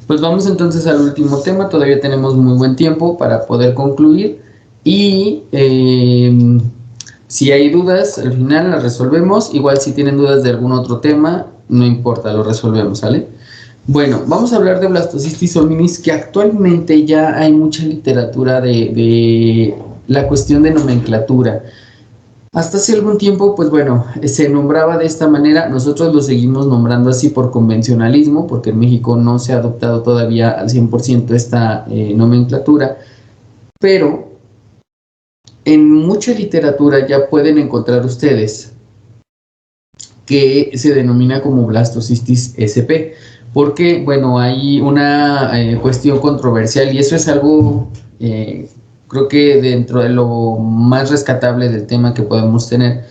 Pues vamos entonces al último tema, todavía tenemos muy buen tiempo para poder concluir y si hay dudas al final las resolvemos, igual si tienen dudas de algún otro tema, no importa, lo resolvemos, ¿sale? Bueno, vamos a hablar de blastocistitis hominis, que actualmente ya hay mucha literatura de la cuestión de nomenclatura. Hasta hace algún tiempo, pues bueno, se nombraba de esta manera, nosotros lo seguimos nombrando así por convencionalismo, porque en México no se ha adoptado todavía al 100% esta nomenclatura, pero en mucha literatura ya pueden encontrar ustedes que se denomina como blastocistitis SP, porque bueno, hay una cuestión controversial y eso es algo creo que dentro de lo más rescatable del tema que podemos tener,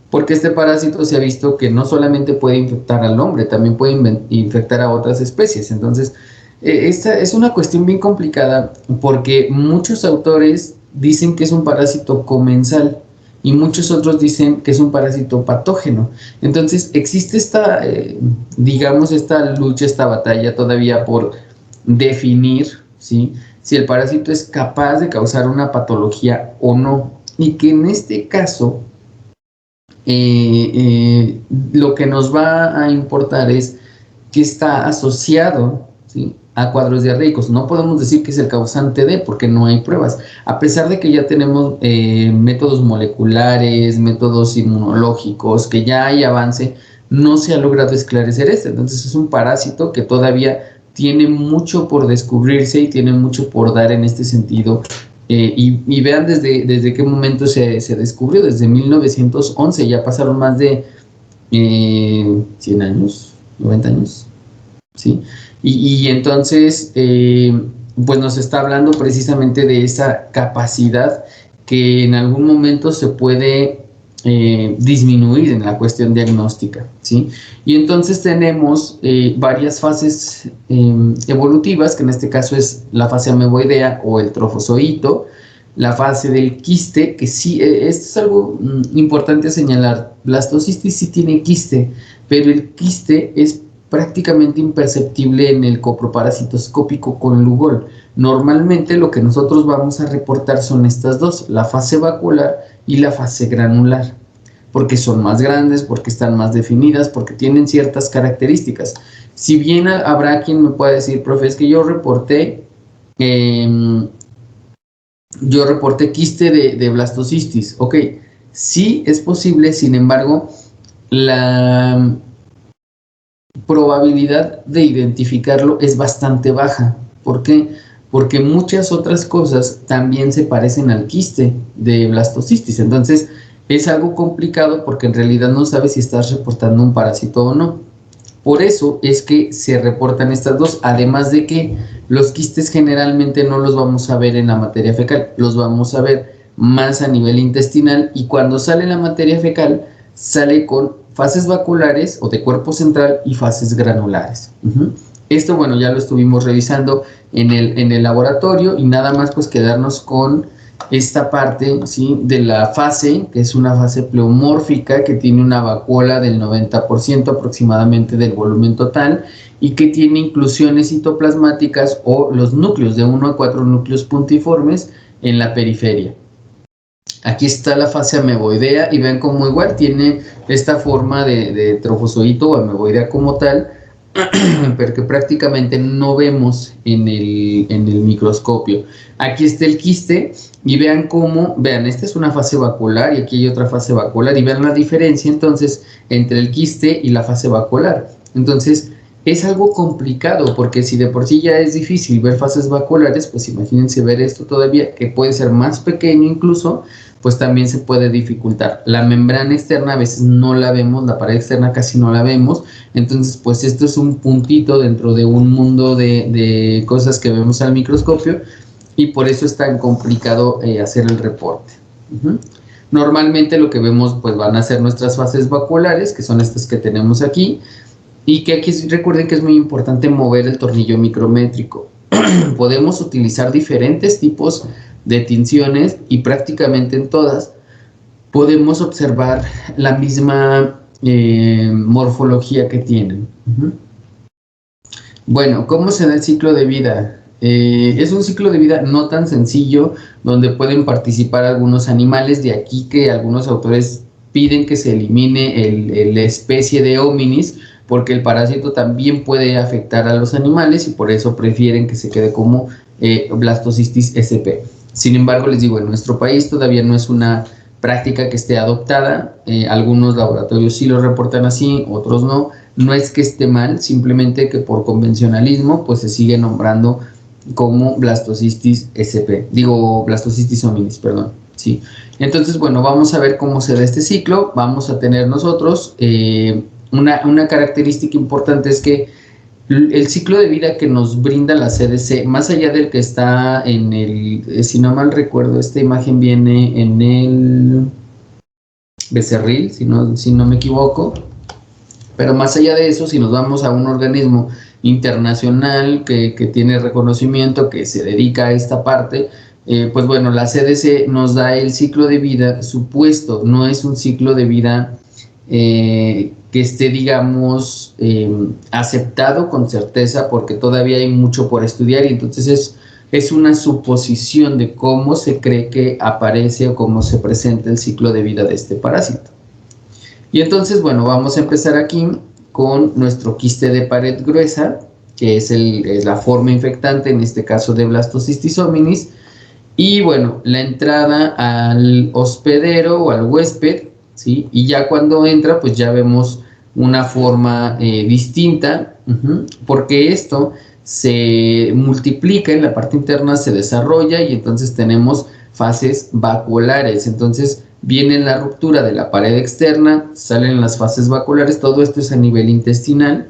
porque este parásito se ha visto que no solamente puede infectar al hombre, también puede infectar a otras especies. Entonces, esta es una cuestión bien complicada porque muchos autores dicen que es un parásito comensal y muchos otros dicen que es un parásito patógeno. Entonces, existe esta, digamos, esta lucha, esta batalla todavía por definir, ¿sí?, si el parásito es capaz de causar una patología o no. Y que en este caso, lo que nos va a importar es que está asociado, ¿sí?, a cuadros diarreicos. No podemos decir que es el causante de, porque no hay pruebas, a pesar de que ya tenemos métodos moleculares, métodos inmunológicos, que ya hay avance, no se ha logrado esclarecer esto. Entonces es un parásito que todavía tiene mucho por descubrirse y tiene mucho por dar en este sentido. Y vean desde qué momento se descubrió, desde 1911, ya pasaron más de 100 años, 90 años, ¿sí? Y entonces, pues nos está hablando precisamente de esa capacidad que en algún momento se puede disminuir en la cuestión diagnóstica, ¿sí? Y entonces tenemos varias fases evolutivas, que en este caso es la fase ameboidea o el trofozoito, la fase del quiste, que sí, esto es algo importante señalar, blastocistitis sí tiene quiste, pero el quiste es prácticamente imperceptible en el coproparasitoscópico con Lugol. Normalmente lo que nosotros vamos a reportar son estas dos, la fase vacuolar y la fase granular, porque son más grandes, porque están más definidas, porque tienen ciertas características. Si bien habrá quien me pueda decir, profe, es que yo reporté quiste de blastocistitis. Ok, sí es posible, sin embargo, la probabilidad de identificarlo es bastante baja. ¿Por qué? Porque muchas otras cosas también se parecen al quiste de blastocistitis. Entonces, es algo complicado porque en realidad no sabes si estás reportando un parásito o no. Por eso es que se reportan estas dos, además de que los quistes generalmente no los vamos a ver en la materia fecal, los vamos a ver más a nivel intestinal, y cuando sale la materia fecal, sale con fases vaculares o de cuerpo central y fases granulares. Esto, bueno, ya lo estuvimos revisando en el laboratorio, y nada más pues quedarnos con esta parte, ¿sí?, de la fase, que es una fase pleomórfica, que tiene una vacuola del 90% aproximadamente del volumen total, y que tiene inclusiones citoplasmáticas o los núcleos de 1 a 4 núcleos puntiformes en la periferia. Aquí está la fase ameboidea y vean cómo igual tiene esta forma de trofozoito o ameboidea como tal, pero que prácticamente no vemos en el microscopio. Aquí está el quiste y vean cómo, vean, esta es una fase vacuolar y aquí hay otra fase vacuolar, y vean la diferencia entonces entre el quiste y la fase vacuolar. Entonces es algo complicado, porque si de por sí ya es difícil ver fases vacuolares, pues imagínense ver esto todavía, que puede ser más pequeño incluso, pues también se puede dificultar. La membrana externa a veces no la vemos, la pared externa casi no la vemos. Entonces pues esto es un puntito dentro de un mundo de cosas que vemos al microscopio, y por eso es tan complicado hacer el reporte. Normalmente lo que vemos pues van a ser nuestras fases vacuolares, que son estas que tenemos aquí, y que aquí recuerden que es muy importante mover el tornillo micrométrico. Podemos utilizar diferentes tipos de tinciones y prácticamente en todas podemos observar la misma morfología que tienen. Bueno, ¿cómo se da el ciclo de vida? Es un ciclo de vida no tan sencillo, donde pueden participar algunos animales, de aquí que algunos autores piden que se elimine la especie de hominis, porque el parásito también puede afectar a los animales y por eso prefieren que se quede como Blastocystis sp. Sin embargo, les digo, en nuestro país todavía no es una práctica que esté adoptada, algunos laboratorios sí lo reportan así, otros no. No es que esté mal, simplemente que por convencionalismo pues se sigue nombrando como Blastocystis sp, digo Blastocystis hominis, perdón, sí. Entonces, bueno, vamos a ver cómo se da este ciclo. Vamos a tener nosotros una característica importante, es que el ciclo de vida que nos brinda la CDC, más allá del que está en el, si no mal recuerdo, esta imagen viene en el becerril, si no me equivoco, pero más allá de eso, si nos vamos a un organismo internacional que tiene reconocimiento, que se dedica a esta parte, pues bueno, la CDC nos da el ciclo de vida supuesto, no es un ciclo de vida que esté, digamos, aceptado con certeza, porque todavía hay mucho por estudiar y entonces es una suposición de cómo se cree que aparece o cómo se presenta el ciclo de vida de este parásito. Y entonces, bueno, vamos a empezar aquí con nuestro quiste de pared gruesa, que es la forma infectante, en este caso de Blastocystis hominis, y bueno, la entrada al hospedero o al huésped, ¿sí? Y ya cuando entra, pues ya vemos una forma distinta, porque esto se multiplica en la parte interna, se desarrolla y entonces tenemos fases vacuolares. Entonces viene la ruptura de la pared externa, salen las fases vacuolares, todo esto es a nivel intestinal,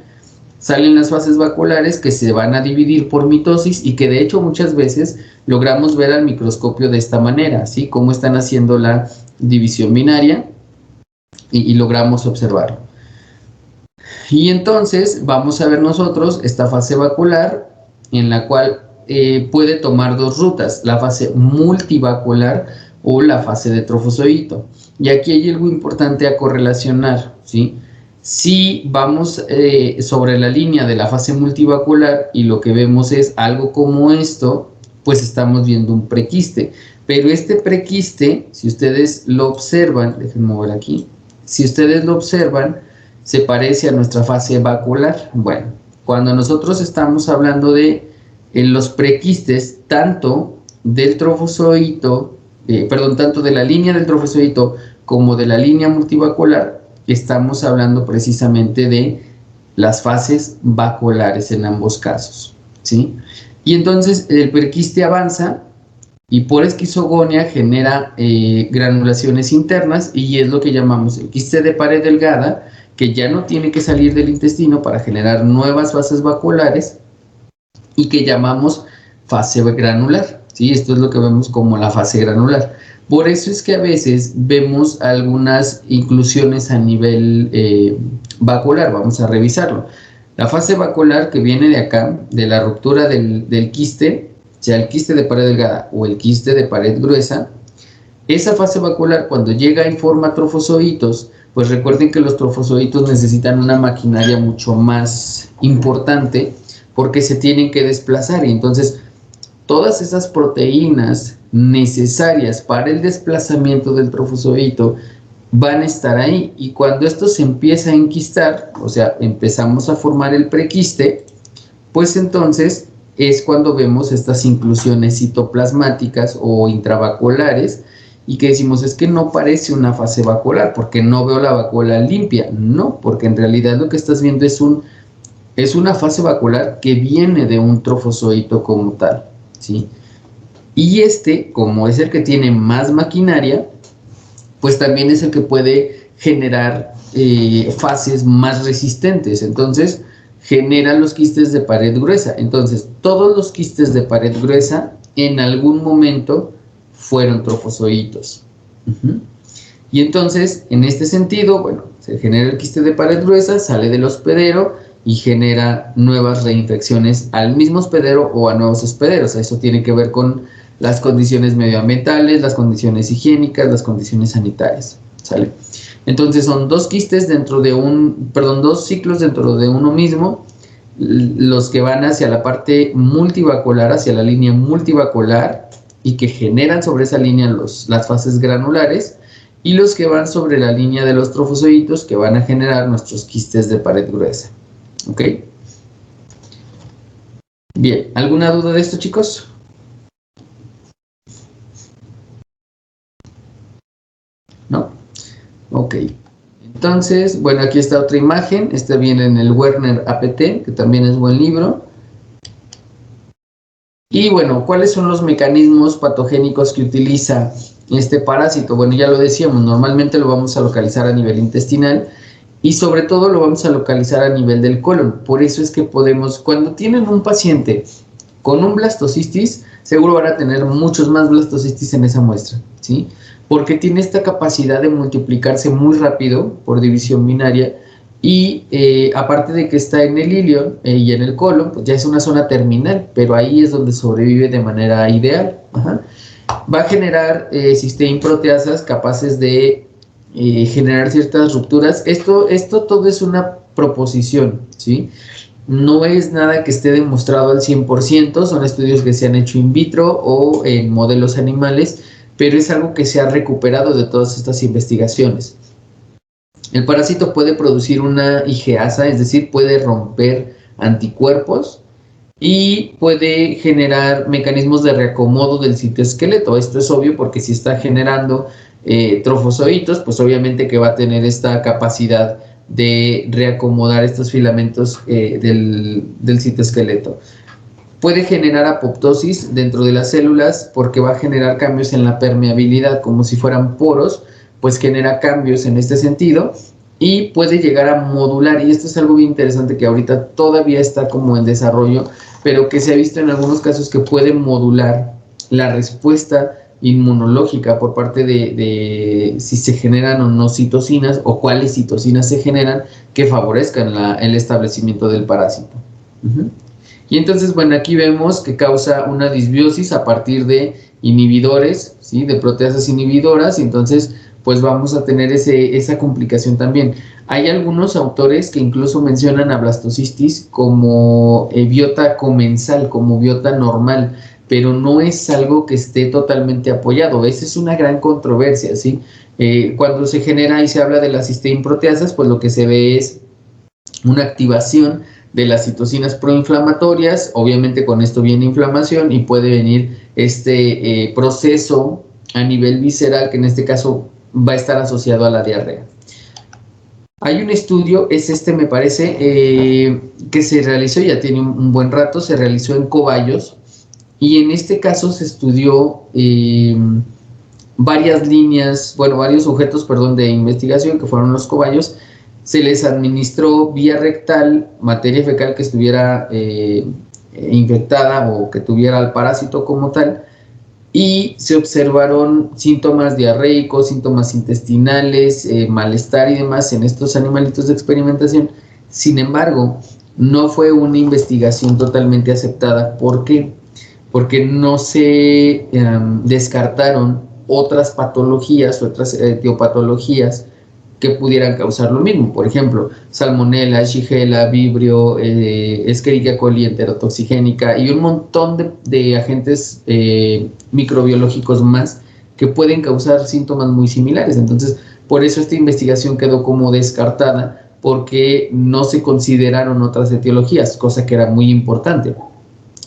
salen las fases vacuolares que se van a dividir por mitosis y que de hecho muchas veces logramos ver al microscopio de esta manera, ¿sí? Cómo están haciendo la división binaria y logramos observarlo. Y entonces vamos a ver nosotros esta fase vacuolar, en la cual puede tomar dos rutas, la fase multivacuolar o la fase de trofozoito. Y aquí hay algo importante a correlacionar, ¿sí? Si vamos sobre la línea de la fase multivacuolar y lo que vemos es algo como esto, pues estamos viendo un prequiste. Pero este prequiste, si ustedes lo observan, déjenme mover aquí, si ustedes lo observan, se parece a nuestra fase vacuolar. Bueno, cuando nosotros estamos hablando de los prequistes, tanto del trofozoito, tanto de la línea del trofozoito como de la línea multivacuolar, estamos hablando precisamente de las fases vacuolares en ambos casos, ¿sí? Y entonces el prequiste avanza y por esquizogonia genera granulaciones internas y es lo que llamamos el quiste de pared delgada, que ya no tiene que salir del intestino para generar nuevas fases vacuolares y que llamamos fase granular, ¿sí? Esto es lo que vemos como la fase granular. Por eso es que a veces vemos algunas inclusiones a nivel vacuolar. Vamos a revisarlo. La fase vacuolar que viene de acá, de la ruptura del quiste, sea el quiste de pared delgada o el quiste de pared gruesa, esa fase vacuolar cuando llega en forma trofozoitos, pues recuerden que los trofozoitos necesitan una maquinaria mucho más importante porque se tienen que desplazar y entonces todas esas proteínas necesarias para el desplazamiento del trofozoito van a estar ahí y cuando esto se empieza a enquistar, o sea, empezamos a formar el prequiste, pues entonces es cuando vemos estas inclusiones citoplasmáticas o intravacuolares y que decimos, es que no parece una fase vacuolar porque no veo la vacuola limpia. No, porque en realidad lo que estás viendo es una fase vacuolar que viene de un trofozoito como tal, ¿sí? Y como es el que tiene más maquinaria, pues también es el que puede generar fases más resistentes. Entonces, genera los quistes de pared gruesa. Entonces, todos los quistes de pared gruesa en algún momento fueron trofozoitos. Y entonces, en este sentido, bueno, se genera el quiste de pared gruesa, sale del hospedero y genera nuevas reinfecciones al mismo hospedero o a nuevos hospederos. Eso tiene que ver con las condiciones medioambientales, las condiciones higiénicas, las condiciones sanitarias, ¿sale? Entonces son dos quistes dentro de dos ciclos dentro de uno mismo, los que van hacia la parte multivacuolar, hacia la línea multivacuolar, y que generan sobre esa línea las fases granulares, y los que van sobre la línea de los trofozoitos, que van a generar nuestros quistes de pared gruesa. ¿Ok? Bien, ¿alguna duda de esto, chicos? ¿No? Ok. Entonces, bueno, aquí está otra imagen. Esta viene en el Werner APT, que también es buen libro. Y bueno, ¿cuáles son los mecanismos patogénicos que utiliza este parásito? Bueno, ya lo decíamos, normalmente lo vamos a localizar a nivel intestinal y sobre todo lo vamos a localizar a nivel del colon. Por eso es que podemos, cuando tienen un paciente con un blastocistis, seguro van a tener muchos más blastocistis en esa muestra, ¿sí? Porque tiene esta capacidad de multiplicarse muy rápido por división binaria y aparte de que está en el ilion y en el colon, pues ya es una zona terminal, pero ahí es donde sobrevive de manera ideal. Ajá. Va a generar cisteína proteasas capaces de generar ciertas rupturas. Esto todo es una proposición, ¿sí? No es nada que esté demostrado al 100%, son estudios que se han hecho in vitro o en modelos animales, pero es algo que se ha recuperado de todas estas investigaciones. El parásito puede producir una IgA, es decir, puede romper anticuerpos y puede generar mecanismos de reacomodo del citoesqueleto. Esto es obvio porque si está generando trofozoitos, pues obviamente que va a tener esta capacidad de reacomodar estos filamentos del citoesqueleto. Puede generar apoptosis dentro de las células porque va a generar cambios en la permeabilidad, como si fueran poros, pues genera cambios en este sentido y puede llegar a modular, y esto es algo bien interesante que ahorita todavía está como en desarrollo, pero que se ha visto en algunos casos que puede modular la respuesta inmunológica por parte de si se generan o no citocinas o cuáles citocinas se generan que favorezcan el establecimiento del parásito. Y entonces, bueno, aquí vemos que causa una disbiosis a partir de inhibidores, ¿sí? De proteasas inhibidoras, y entonces pues vamos a tener esa complicación también. Hay algunos autores que incluso mencionan a blastocistis como biota comensal, como biota normal, pero no es algo que esté totalmente apoyado. Esa es una gran controversia, ¿sí? Cuando se genera y se habla de las cisteína proteasas, pues lo que se ve es una activación de las citocinas proinflamatorias. Obviamente con esto viene inflamación y puede venir este proceso a nivel visceral, que en este caso va a estar asociado a la diarrea. Hay un estudio, me parece, que se realizó, ya tiene un buen rato, se realizó en cobayos, y en este caso se estudió varios sujetos, de investigación, que fueron los cobayos. Se les administró vía rectal materia fecal que estuviera infectada o que tuviera el parásito como tal, y se observaron síntomas diarreicos, síntomas intestinales, malestar y demás en estos animalitos de experimentación. Sin embargo, no fue una investigación totalmente aceptada. ¿Por qué? Porque no se descartaron otras patologías, otras etiopatologías que pudieran causar lo mismo. Por ejemplo, salmonella, shigella, vibrio, escherichia coli enterotoxigénica y un montón de agentes microbiológicos más que pueden causar síntomas muy similares. Entonces, por eso esta investigación quedó como descartada, porque no se consideraron otras etiologías, cosa que era muy importante.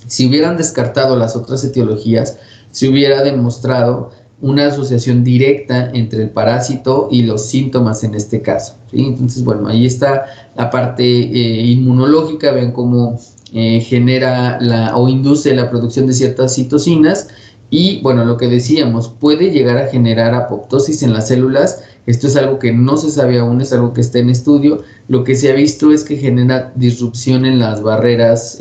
Si hubieran descartado las otras etiologías, se hubiera demostrado una asociación directa entre el parásito y los síntomas en este caso, ¿sí? Entonces, bueno, ahí está la parte inmunológica. Ven cómo genera o induce la producción de ciertas citocinas. Y bueno, lo que decíamos, puede llegar a generar apoptosis en las células. Esto es algo que no se sabe aún, es algo que está en estudio. Lo que se ha visto es que genera disrupción en las barreras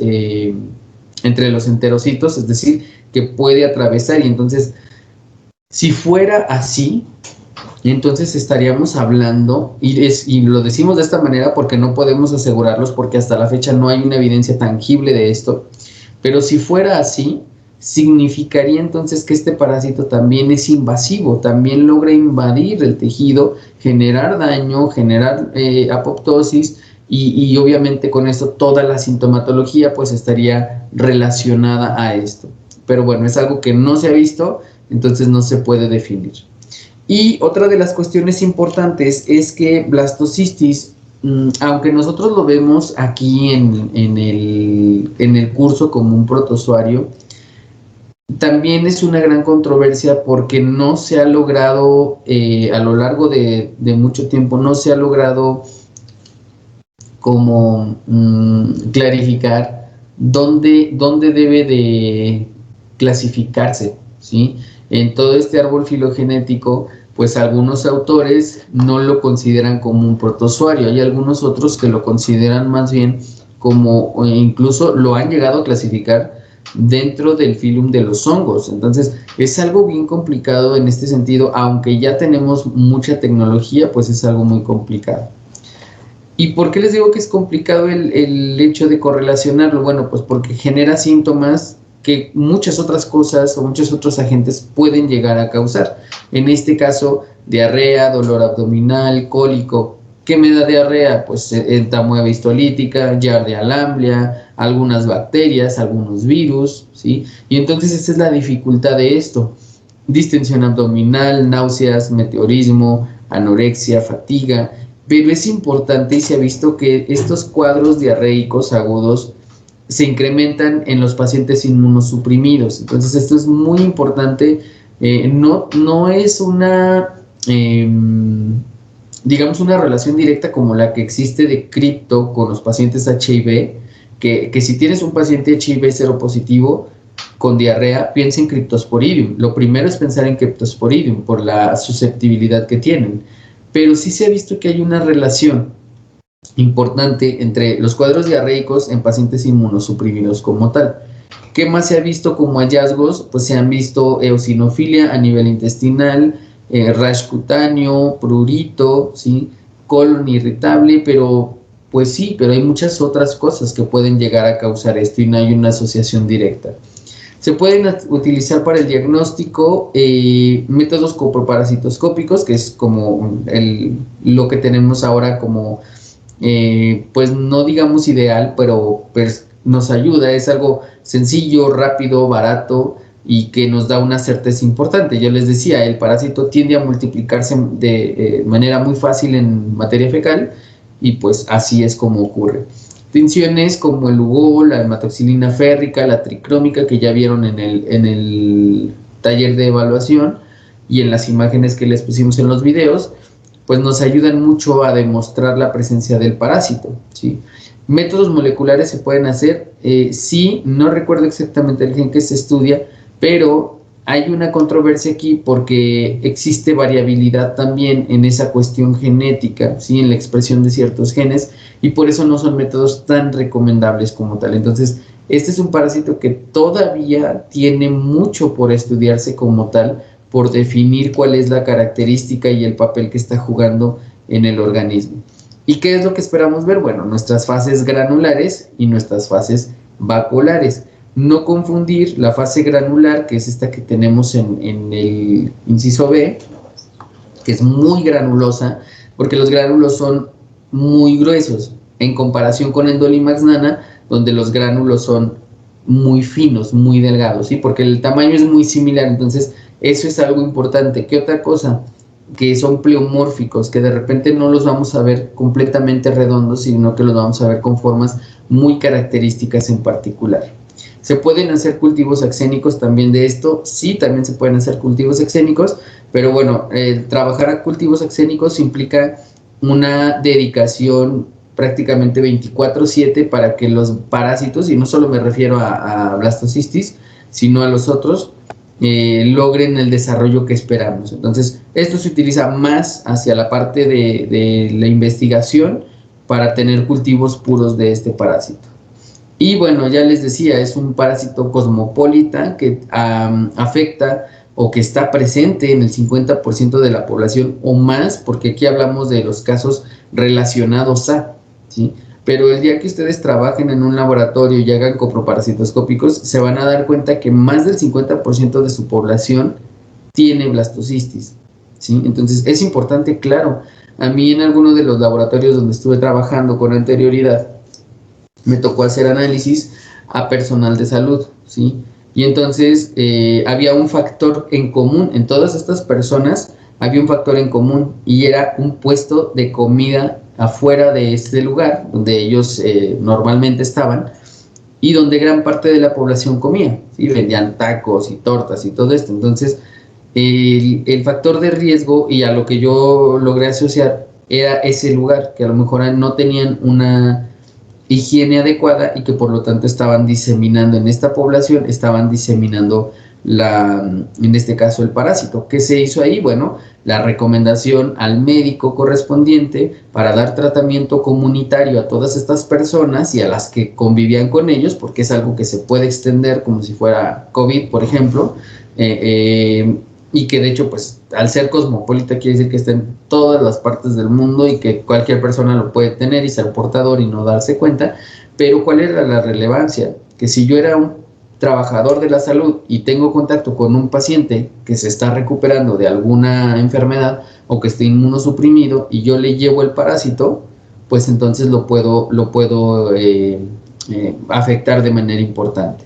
entre los enterocitos, es decir, que puede atravesar. Y entonces, si fuera así, entonces estaríamos hablando, y lo decimos de esta manera porque no podemos asegurarlos, porque hasta la fecha no hay una evidencia tangible de esto, pero si fuera así, significaría entonces que este parásito también es invasivo, también logra invadir el tejido, generar daño, generar apoptosis, y obviamente con esto toda la sintomatología pues estaría relacionada a esto. Pero bueno, es algo que no se ha visto, entonces no se puede definir. Y otra de las cuestiones importantes es que blastocisis, aunque nosotros lo vemos aquí en el curso como un protozoario, también es una gran controversia porque no se ha logrado, a lo largo de mucho tiempo, no se ha logrado como clarificar dónde debe de clasificarse, ¿sí? En todo este árbol filogenético, pues algunos autores no lo consideran como un protozoario, hay algunos otros que lo consideran más bien como, o incluso lo han llegado a clasificar dentro del filum de los hongos. Entonces es algo bien complicado en este sentido, aunque ya tenemos mucha tecnología, pues es algo muy complicado. ¿Y por qué les digo que es complicado el hecho de correlacionarlo? Bueno, pues porque genera síntomas que muchas otras cosas o muchos otros agentes pueden llegar a causar. En este caso, diarrea, dolor abdominal, cólico. ¿Qué me da diarrea? Pues entamoeba histolítica, Giardia lamblia, algunas bacterias, algunos virus, ¿sí? Y entonces esa es la dificultad de esto. Distensión abdominal, náuseas, meteorismo, anorexia, fatiga. Pero es importante y se ha visto que estos cuadros diarreicos agudos se incrementan en los pacientes inmunosuprimidos. Entonces esto es muy importante. No es una, digamos, una relación directa como la que existe de cripto con los pacientes HIV, que si tienes un paciente HIV seropositivo con diarrea, piensa en Cryptosporidium. Lo primero es pensar en Cryptosporidium por la susceptibilidad que tienen. Pero sí se ha visto que hay una relación importante entre los cuadros diarreicos en pacientes inmunosuprimidos como tal. ¿Qué más se ha visto como hallazgos? Pues se han visto eosinofilia a nivel intestinal, rash cutáneo, prurito, ¿sí? Colon irritable, pero pues sí, pero hay muchas otras cosas que pueden llegar a causar esto y no hay una asociación directa. Se pueden utilizar para el diagnóstico métodos coproparasitoscópicos, que es como lo que tenemos ahora como, pues no digamos ideal, pero pues nos ayuda, es algo sencillo, rápido, barato y que nos da una certeza importante. Yo les decía, el parásito tiende a multiplicarse de manera muy fácil en materia fecal y pues así es como ocurre. Tinciones como el Lugol, la hematoxilina férrica, la tricrómica, que ya vieron en el taller de evaluación y en las imágenes que les pusimos en los videos, pues nos ayudan mucho a demostrar la presencia del parásito, ¿sí? Métodos moleculares se pueden hacer, sí, no recuerdo exactamente el gen que se estudia, pero hay una controversia aquí porque existe variabilidad también en esa cuestión genética, ¿sí? En la expresión de ciertos genes, y por eso no son métodos tan recomendables como tal. Entonces, este es un parásito que todavía tiene mucho por estudiarse como tal, por definir cuál es la característica y el papel que está jugando en el organismo. ¿Y qué es lo que esperamos ver? Bueno, nuestras fases granulares y nuestras fases vaculares. No confundir la fase granular, que es esta que tenemos en el inciso B, que es muy granulosa, porque los gránulos son muy gruesos en comparación con Endolimax nana, donde los gránulos son muy finos, muy delgados, ¿sí? Porque el tamaño es muy similar. Entonces eso es algo importante. ¿Qué otra cosa? Que son pleomórficos, que de repente no los vamos a ver completamente redondos, sino que los vamos a ver con formas muy características en particular. ¿Se pueden hacer cultivos axénicos también de esto? Sí, también se pueden hacer cultivos axénicos, pero bueno, trabajar a cultivos axénicos implica una dedicación prácticamente 24/7 para que los parásitos, y no solo me refiero a blastocystis, sino a los otros, logren el desarrollo que esperamos. Entonces, esto se utiliza más hacia la parte de la investigación para tener cultivos puros de este parásito. Y bueno, ya les decía, es un parásito cosmopolita que afecta o que está presente en el 50% de la población o más, porque aquí hablamos de los casos relacionados a, ¿sí? Pero el día que ustedes trabajen en un laboratorio y hagan coproparasitoscópicos, se van a dar cuenta que más del 50% de su población tiene blastocystis, ¿sí? Entonces es importante, claro, a mí en alguno de los laboratorios donde estuve trabajando con anterioridad, me tocó hacer análisis a personal de salud, ¿sí? Y entonces había un factor en común, en todas estas personas había un factor en común y era un puesto de comida afuera de este lugar donde ellos normalmente estaban y donde gran parte de la población comía, ¿sí? Vendían tacos y tortas y todo esto. Entonces el factor de riesgo y a lo que yo logré asociar era ese lugar, que a lo mejor no tenían una higiene adecuada y que por lo tanto estaban diseminando en esta población, estaban diseminando en este caso el parásito. ¿Qué se hizo ahí? Bueno, la recomendación al médico correspondiente para dar tratamiento comunitario a todas estas personas y a las que convivían con ellos, porque es algo que se puede extender como si fuera COVID, por ejemplo, y que de hecho, pues, al ser cosmopolita quiere decir que está en todas las partes del mundo y que cualquier persona lo puede tener y ser portador y no darse cuenta. Pero ¿cuál era la relevancia? Que si yo era un trabajador de la salud y tengo contacto con un paciente que se está recuperando de alguna enfermedad o que esté inmunosuprimido y yo le llevo el parásito, pues entonces lo puedo afectar de manera importante.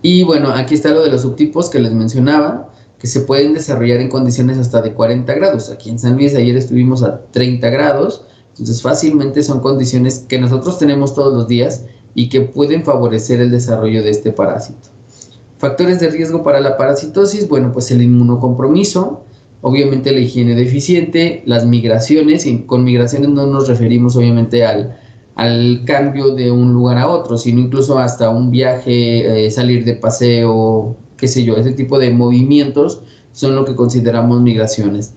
Y bueno, aquí está lo de los subtipos que les mencionaba, que se pueden desarrollar en condiciones hasta de 40 grados. Aquí en San Luis ayer estuvimos a 30 grados, entonces fácilmente son condiciones que nosotros tenemos todos los días y que pueden favorecer el desarrollo de este parásito. Factores de riesgo para la parasitosis, bueno, pues el inmunocompromiso, obviamente la higiene deficiente, las migraciones, y con migraciones no nos referimos obviamente al cambio de un lugar a otro, sino incluso hasta un viaje, salir de paseo, qué sé yo, ese tipo de movimientos son lo que consideramos migraciones.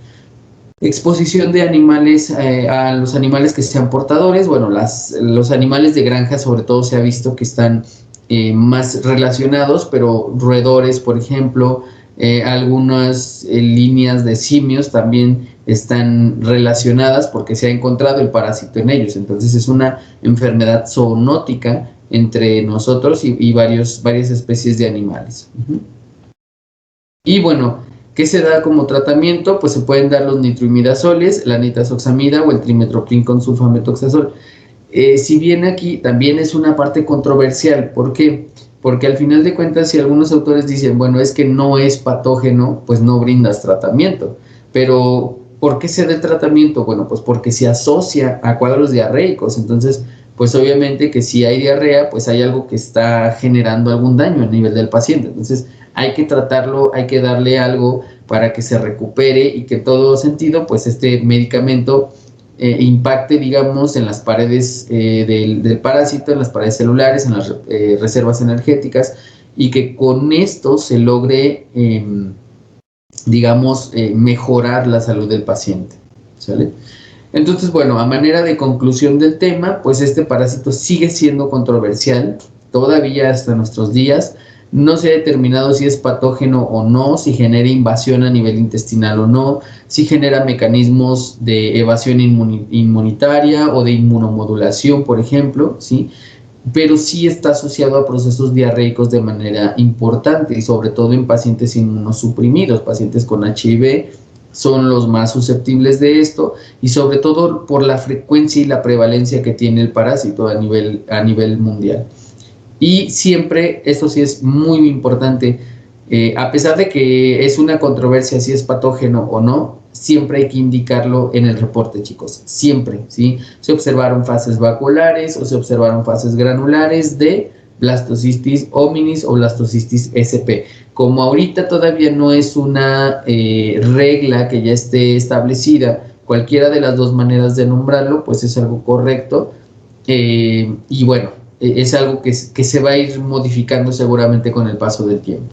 Exposición de animales a los animales que sean portadores, bueno, los animales de granja sobre todo se ha visto que están más relacionados, pero roedores, por ejemplo, algunas líneas de simios también están relacionadas porque se ha encontrado el parásito en ellos. Entonces es una enfermedad zoonótica entre nosotros y varias especies de animales. Y bueno, ¿qué se da como tratamiento? Pues se pueden dar los nitroimidazoles, la nitazoxamida o el trimethoprim con sulfametoxazol. Si bien aquí también es una parte controversial, ¿por qué? Porque al final de cuentas, si algunos autores dicen, bueno, es que no es patógeno, pues no brindas tratamiento. Pero, ¿por qué se da el tratamiento? Bueno, pues porque se asocia a cuadros diarreicos. Entonces, pues obviamente que si hay diarrea, pues hay algo que está generando algún daño a nivel del paciente. Entonces, hay que tratarlo, hay que darle algo para que se recupere y que en todo sentido, pues este medicamento impacte, digamos, en las paredes del parásito, en las paredes celulares, en las reservas energéticas, y que con esto se logre, digamos, mejorar la salud del paciente, ¿sale? Entonces, bueno, a manera de conclusión del tema, pues este parásito sigue siendo controversial, todavía hasta nuestros días. No se ha determinado si es patógeno o no, si genera invasión a nivel intestinal o no, si genera mecanismos de evasión inmunitaria o de inmunomodulación, por ejemplo, ¿sí? Pero sí está asociado a procesos diarreicos de manera importante y sobre todo en pacientes inmunosuprimidos, pacientes con HIV son los más susceptibles de esto y sobre todo por la frecuencia y la prevalencia que tiene el parásito a nivel mundial. Y siempre, esto sí es muy importante, a pesar de que es una controversia si es patógeno o no, siempre hay que indicarlo en el reporte, chicos, siempre, ¿sí? Se observaron fases vaculares o se observaron fases granulares de blastocistitis hominis o blastocistitis SP. Como ahorita todavía no es una regla que ya esté establecida, cualquiera de las dos maneras de nombrarlo, pues es algo correcto, y bueno, es algo que se va a ir modificando seguramente con el paso del tiempo.